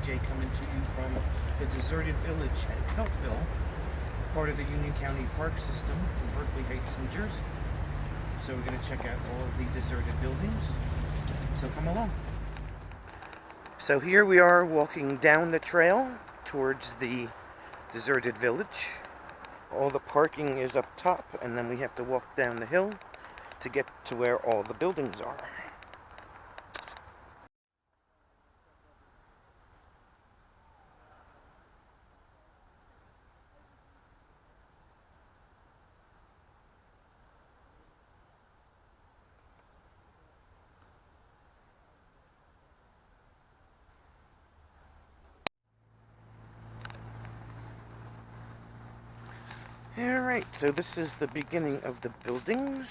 TJ coming to you from the Deserted Village at Feltville, part of the Union County Park System in Berkeley Heights, New Jersey. So we're going to check out all of the deserted buildings. So come along. So here we are walking down the trail towards the Deserted Village. All the parking is up top, and then we have to walk down the hill to get to where all the buildings are. Alright, so this is the beginning of the buildings.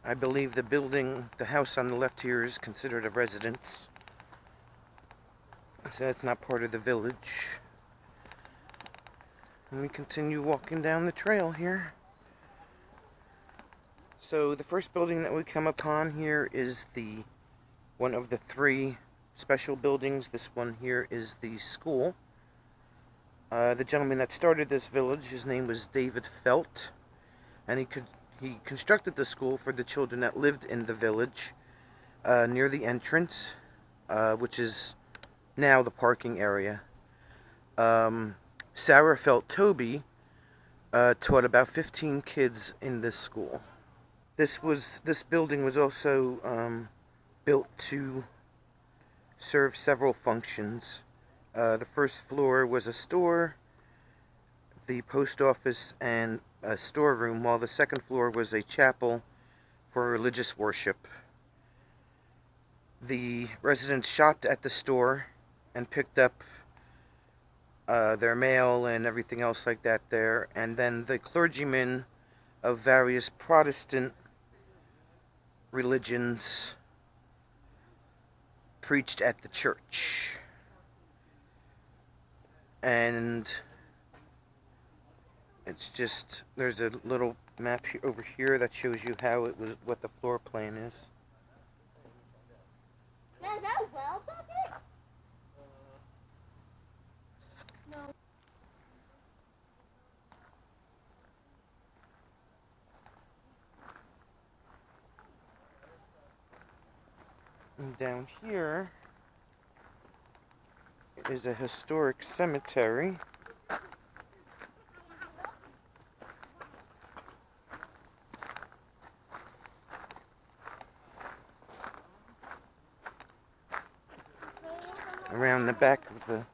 I believe the house on the left here is considered a residence. So that's not part of the village. And we continue walking down the trail here. So the first building that we come upon here is one of the three special buildings. This one here is the school. The gentleman that started this village, his name was David Felt, and he constructed the school for the children that lived in the village near the entrance, which is now the parking area. Sarah Felt Toby taught about 15 kids in this school. This building was also built to serve several functions. The first floor was a store, the post office, and a storeroom, while the second floor was a chapel for religious worship. The residents shopped at the store and picked up their mail and everything else like that there, and then the clergymen of various Protestant religions preached at the church. And it's just, there's a little map over here that shows you what the floor plan is. Yeah, is that a well bucket? No. And down here is a historic cemetery. Around the back of the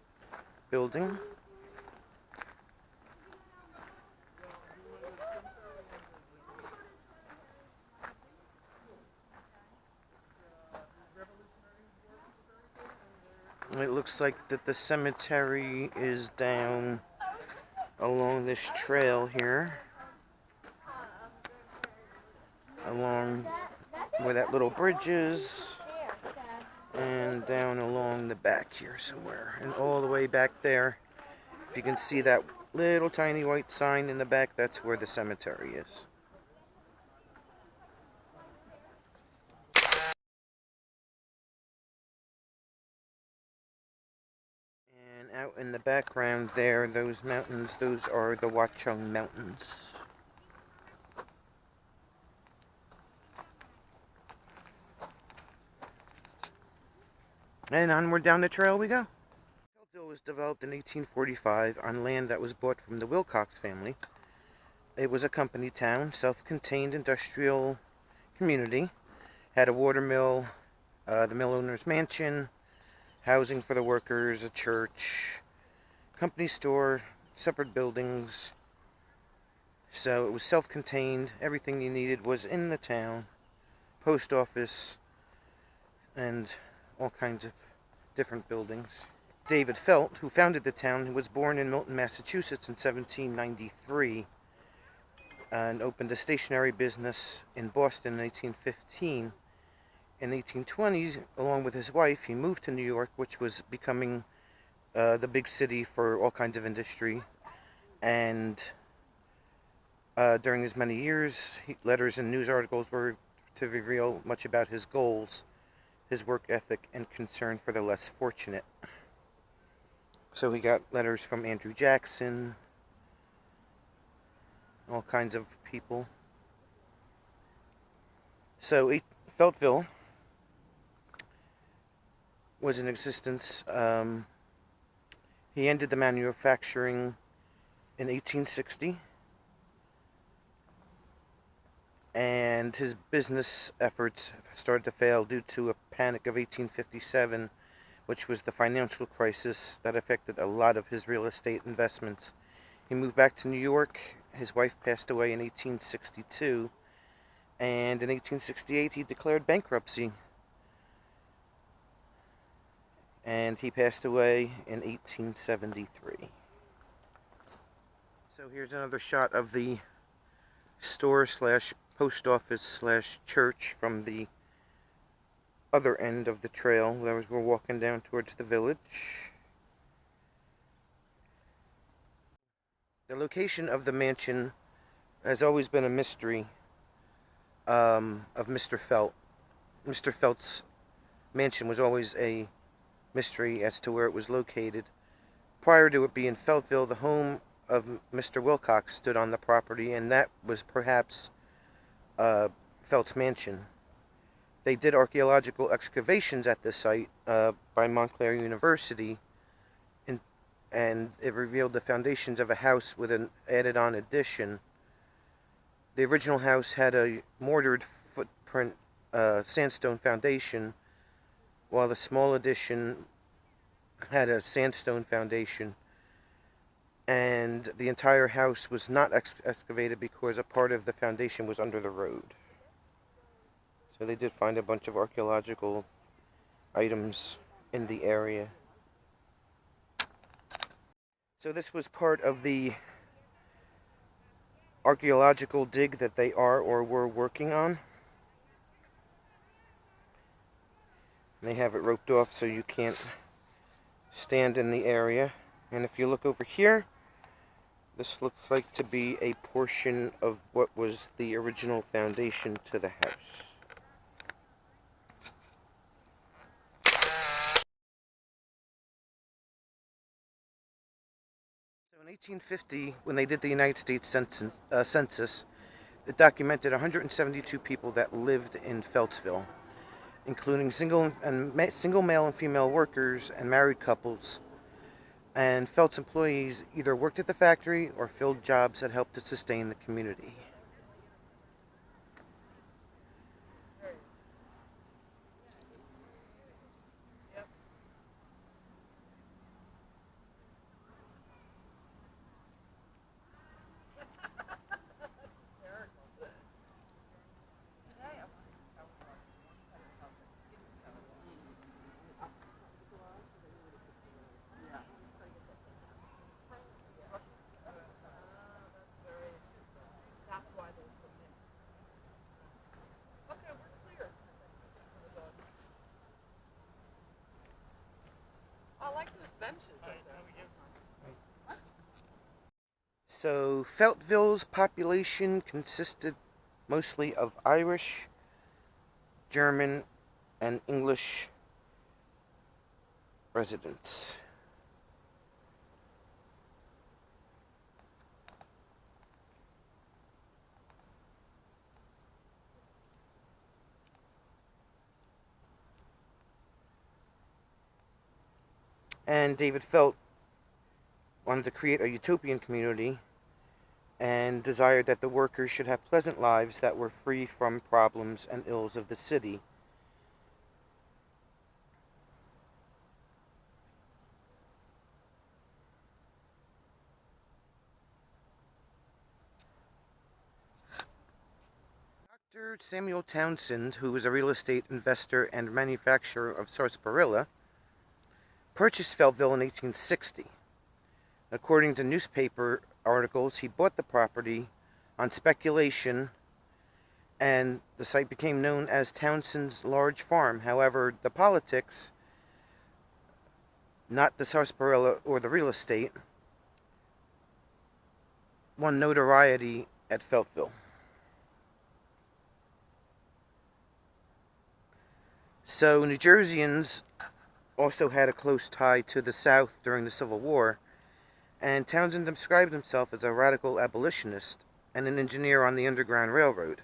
building. It looks like that the cemetery is down along this trail here, along where that little bridge is, and down along the back here somewhere, and all the way back there. If you can see that little tiny white sign in the back, that's where the cemetery is. And out in the background there, those mountains, those are the Watchung Mountains. And onward down the trail we go. Feltville was developed in 1845 on land that was bought from the Wilcox family. It was a company town, self-contained industrial community. Had a water mill, the mill owner's mansion, housing for the workers, a church, company store, separate buildings. So it was self-contained. Everything you needed was in the town. Post office, and all kinds of different buildings. David Felt, who founded the town, who was born in Milton, Massachusetts in 1793, and opened a stationery business in Boston in 1815. In the 1820s, along with his wife, he moved to New York, which was becoming the big city for all kinds of industry. And during his many years, letters and news articles were to reveal much about his goals, his work ethic, and concern for the less fortunate. So he got letters from Andrew Jackson, all kinds of people. So Feltville was in existence. He ended the manufacturing in 1860, and his business efforts started to fail due to a panic of 1857, which was the financial crisis that affected a lot of his real estate investments. He moved back to New York. His wife passed away in 1862, and in 1868 he declared bankruptcy, and he passed away in 1873. So here's another shot of the store slash post office slash church from the other end of the trail as we're walking down towards the village. The location of the mansion has always been a mystery of Mr. Felt. Mr. Felt's mansion was always a mystery as to where it was located. Prior to it being Feltville, the home of Mr. Wilcox stood on the property, and that was perhaps Phelps Mansion. They did archaeological excavations at the site by Montclair University, and it revealed the foundations of a house with an added-on addition. The original house had a mortared footprint sandstone foundation, while the small addition had a sandstone foundation, and the entire house was not excavated because a part of the foundation was under the road. So they did find a bunch of archaeological items in the area. So this was part of the archaeological dig that they are or were working on. And they have it roped off so you can't stand in the area. And if you look over here, this looks like to be a portion of what was the original foundation to the house. So in 1850, when they did the United States Census, it documented 172 people that lived in Feltville, including single male and female workers and married couples. And Phelps employees either worked at the factory or filled jobs that helped to sustain the community. So Feltville's population consisted mostly of Irish, German, and English residents. And David Felt wanted to create a utopian community and desired that the workers should have pleasant lives that were free from problems and ills of the city. Dr. Samuel Townsend, who was a real estate investor and manufacturer of sarsaparilla, purchased Feltville in 1860. According to newspaper articles, he bought the property on speculation, and the site became known as Townsend's large farm. However, the politics, not the sarsaparilla or the real estate, won notoriety at Feltville. So New Jerseyans also had a close tie to the South during the Civil War, and Townsend described himself as a radical abolitionist and an engineer on the Underground Railroad.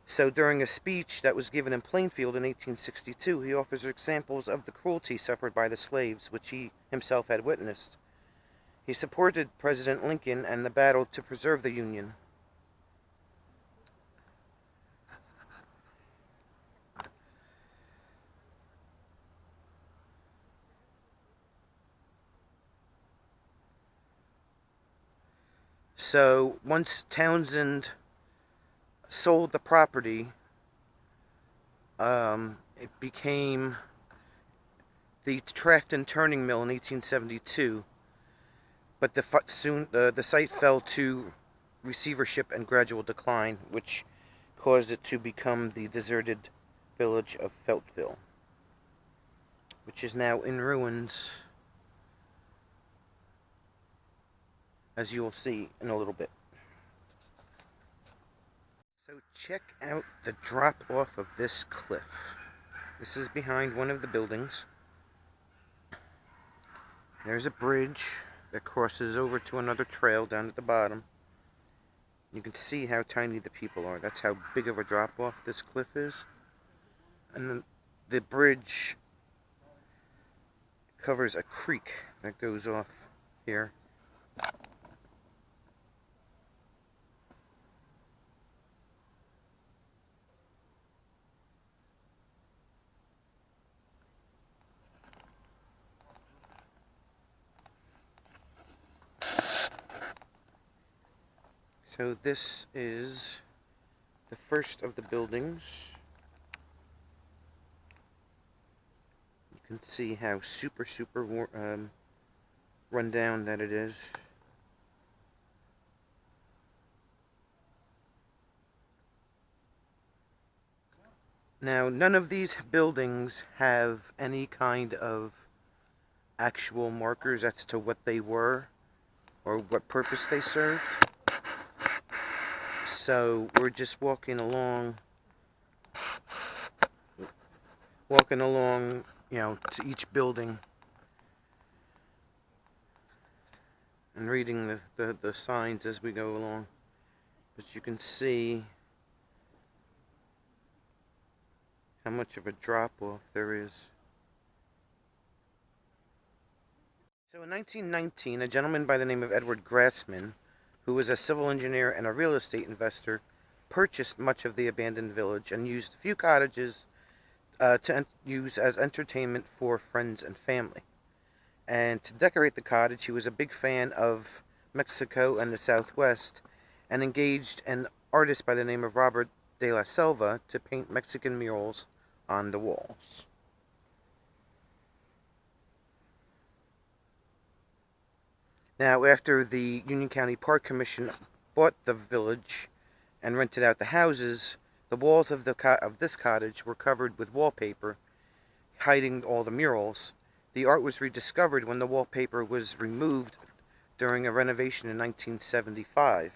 So during a speech that was given in Plainfield in 1862, he offers examples of the cruelty suffered by the slaves, which he himself had witnessed. He supported President Lincoln and the battle to preserve the Union. So once Townsend sold the property, it became the Trafton Turning Mill in 1872, but the site fell to receivership and gradual decline, which caused it to become the Deserted Village of Feltville, which is now in ruins, as you will see in a little bit. So check out the drop off of this cliff. This is behind one of the buildings. There's a bridge that crosses over to another trail down at the bottom. You can see how tiny the people are. That's how big of a drop off this cliff is. And then the bridge covers a creek that goes off here. So this is the first of the buildings. You can see how super run down that it is. Now, none of these buildings have any kind of actual markers as to what they were or what purpose they served. So we're just walking along, you know, to each building and reading the signs as we go along. But you can see how much of a drop-off there is. So in 1919, a gentleman by the name of Edward Grassman, who was a civil engineer and a real estate investor, purchased much of the abandoned village and used a few cottages to use as entertainment for friends and family. And to decorate the cottage, he was a big fan of Mexico and the Southwest, and engaged an artist by the name of Robert de la Selva to paint Mexican murals on the walls. Now, after the Union County Park Commission bought the village and rented out the houses, the walls of this cottage were covered with wallpaper, hiding all the murals. The art was rediscovered when the wallpaper was removed during a renovation in 1975.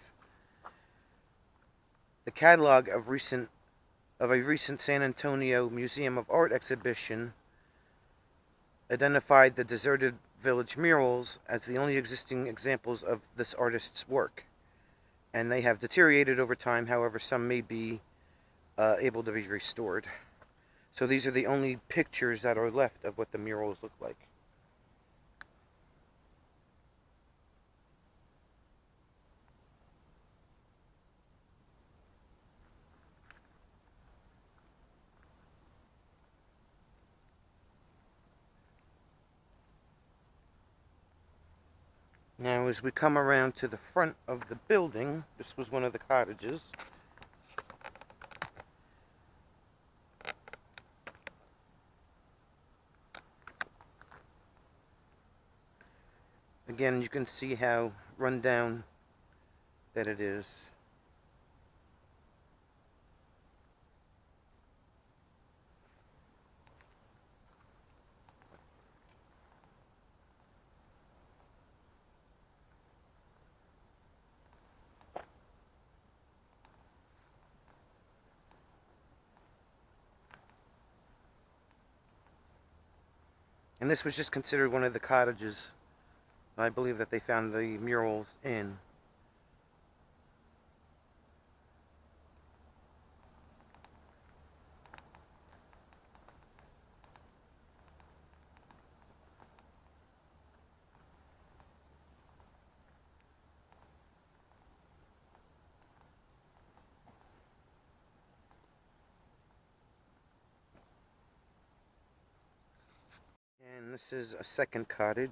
The catalog of a recent San Antonio Museum of Art exhibition identified the Deserted Village murals as the only existing examples of this artist's work, and they have deteriorated over time. However, some may be able to be restored. So these are the only pictures that are left of what the murals look like. Now, as we come around to the front of the building, this was one of the cottages. Again, you can see how run down that it is. And this was just considered one of the cottages I believe that they found the murals in. And this is a second cottage.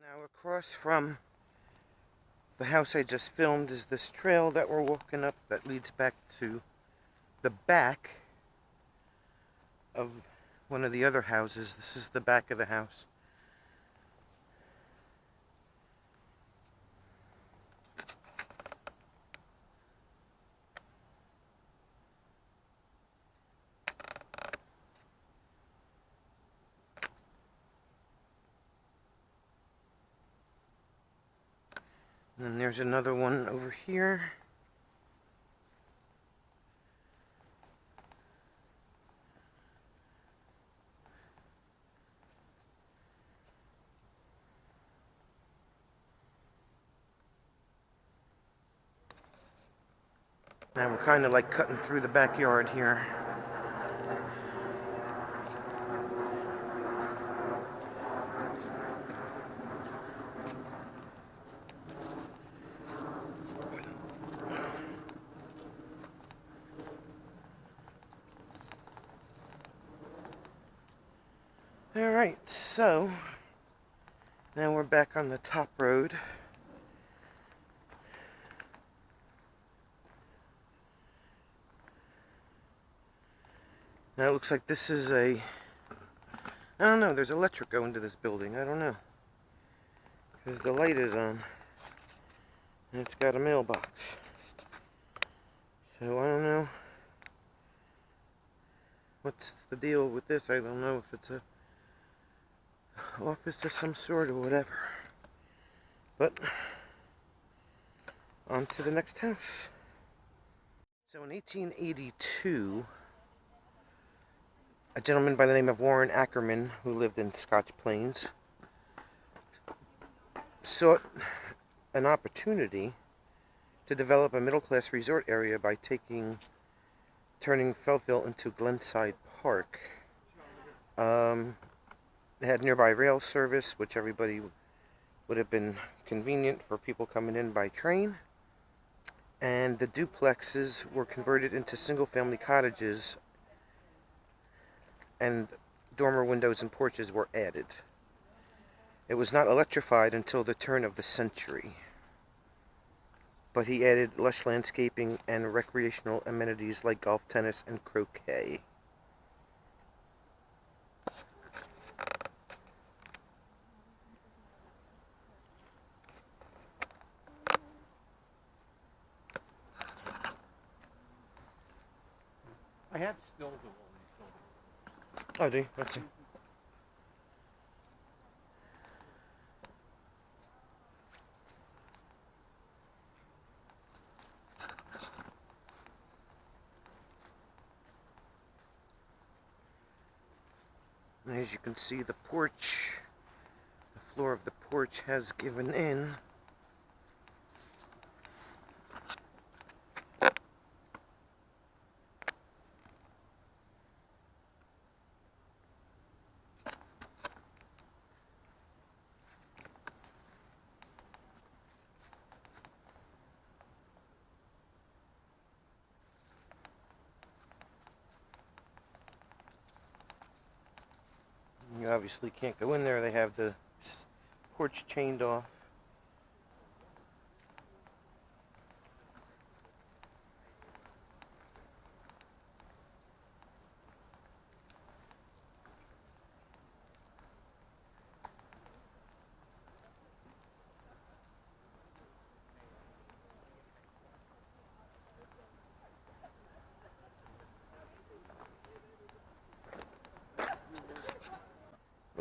Now across from the house I just filmed is this trail that we're walking up that leads back to the back of one of the other houses. This is the back of the house. And then there's another one over here. Now we're kind of like cutting through the backyard here. Alright, so now we're back on the top road. Now it looks like this is I don't know, there's electric going to this building, I don't know. Because the light is on. And it's got a mailbox. So I don't know what's the deal with this. I don't know if it's a office of some sort or whatever. But on to the next house. So in 1882, a gentleman by the name of Warren Ackerman, who lived in Scotch Plains, sought an opportunity to develop a middle-class resort area by turning Feltville into Glenside Park. It had nearby rail service, which everybody would have been convenient for people coming in by train. And the duplexes were converted into single-family cottages, and dormer windows and porches were added. It was not electrified until the turn of the century, but he added lush landscaping and recreational amenities like golf, tennis, and croquet. I had stills of all these buildings. Oh, do you? Okay. And as you can see, the porch, the floor of the porch has given in. obviously can't go in there. They have the porch chained off.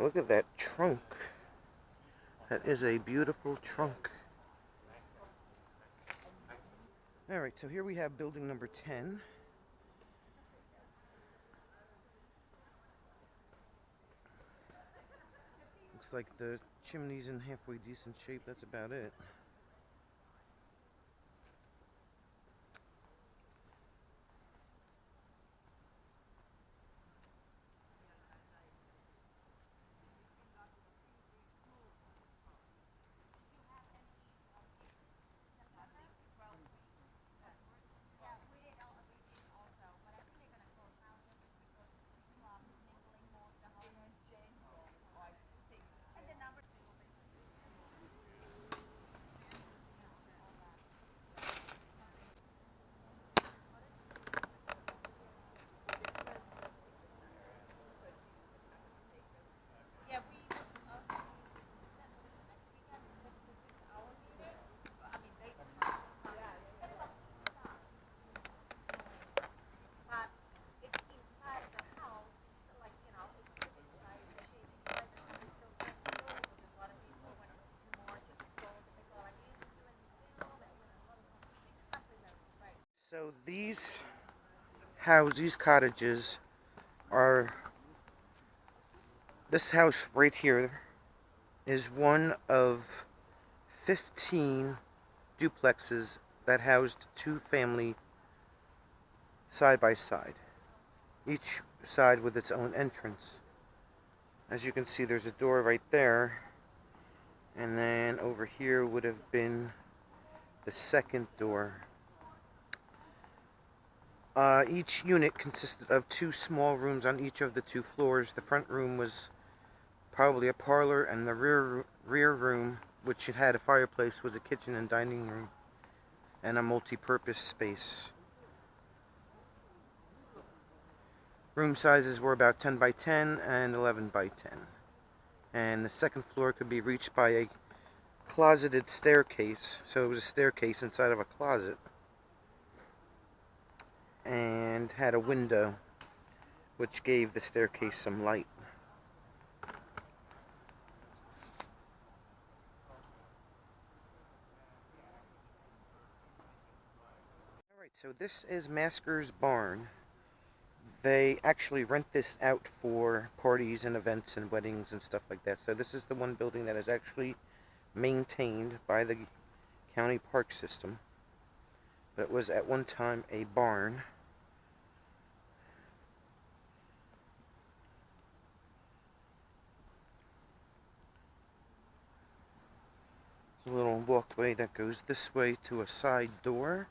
Look at that trunk. That is a beautiful trunk. Alright, so here we have building number 10. Looks like the chimney's in halfway decent shape. That's about it. So these cottages are, this house right here is one of 15 duplexes that housed two family side by side, each side with its own entrance. As you can see, there's a door right there, and then over here would have been the second door. Each unit consisted of two small rooms on each of the two floors. The front room was probably a parlor, and the rear room, which had a fireplace, was a kitchen and dining room and a multi-purpose space. Room sizes were about 10 by 10 and 11 by 10. And the second floor could be reached by a closeted staircase. So it was a staircase inside of a closet, and had a window which gave the staircase some light. Alright, so this is Masker's Barn. They actually rent this out for parties and events and weddings and stuff like that. So this is the one building that is actually maintained by the county park system. But it was at one time a barn. A little walkway that goes this way to a side door.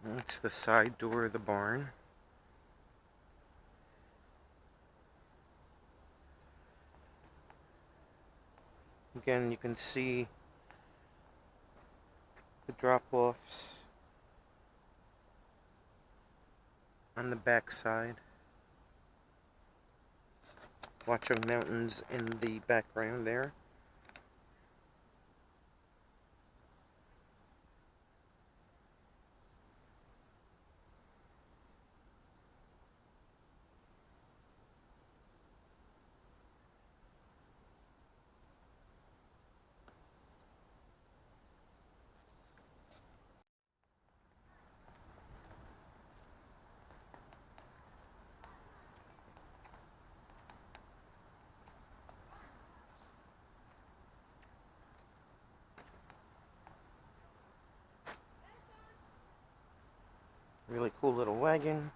That's the side door of the barn. Again, you can see the drop-offs on the back side. Watchung Mountains in the background there. Really cool little wagon.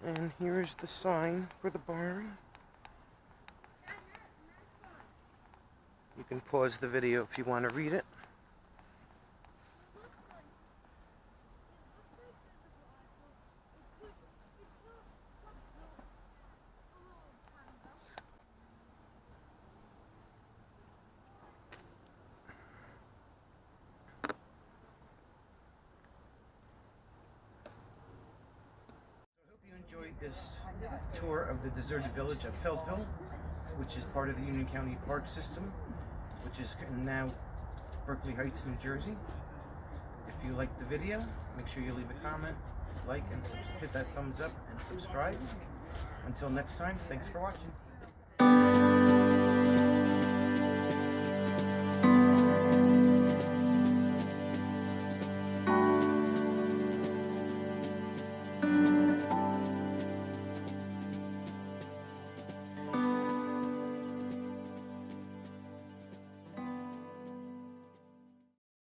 And here's the sign for the barn. You can pause the video if you want to read it. Enjoyed this tour of the Deserted Village of Feltville, which is part of the Union County Park System, which is now Berkeley Heights, New Jersey. If you liked the video, make sure you leave a comment, like, and hit that thumbs up and subscribe. Until next time, thanks for watching.